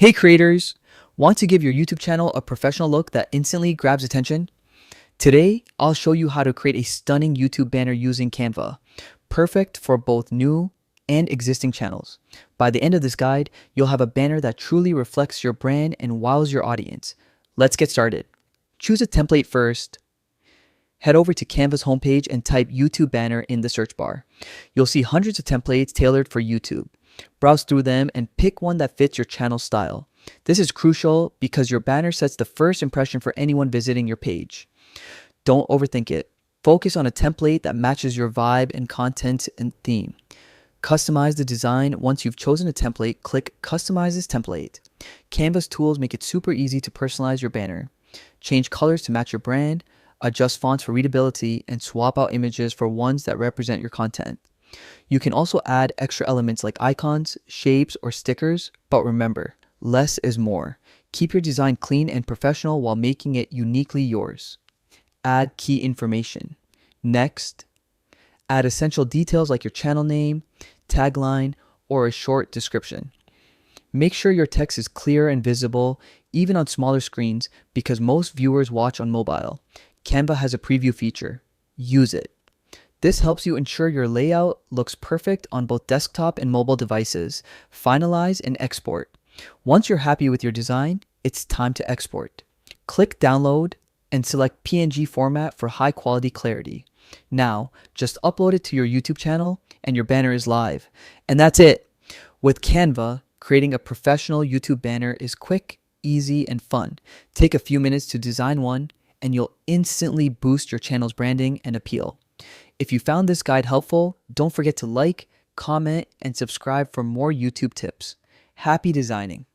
Hey creators! Want to give your YouTube channel a professional look that instantly grabs attention? Today, I'll show you how to create a stunning YouTube banner using Canva, perfect for both new and existing channels. By the end of this guide, you'll have a banner that truly reflects your brand and wows your audience. Let's get started. Choose a template first. Head over to Canva's homepage and type YouTube banner in the search bar. You'll see hundreds of templates tailored for YouTube. Browse through them and pick one that fits your channel style. This is crucial because your banner sets the first impression for anyone visiting your page. Don't overthink it. Focus on a template that matches your vibe and content and theme. Customize the design. Once you've chosen a template, click Customize this template. Canva's tools make it super easy to personalize your banner. Change colors to match your brand, adjust fonts for readability, and swap out images for ones that represent your content. You can also add extra elements like icons, shapes, or stickers, but remember, less is more. Keep your design clean and professional while making it uniquely yours. Add key information. Next, add essential details like your channel name, tagline, or a short description. Make sure your text is clear and visible, even on smaller screens, because most viewers watch on mobile. Canva has a preview feature. Use it. This helps you ensure your layout looks perfect on both desktop and mobile devices. Finalize and export. Once you're happy with your design, it's time to export. Click Download and select PNG format for high quality clarity. Now, just upload it to your YouTube channel and your banner is live. And that's it. With Canva, creating a professional YouTube banner is quick, easy, and fun. Take a few minutes to design one and you'll instantly boost your channel's branding and appeal. If you found this guide helpful, don't forget to like, comment, and subscribe for more YouTube tips. Happy designing!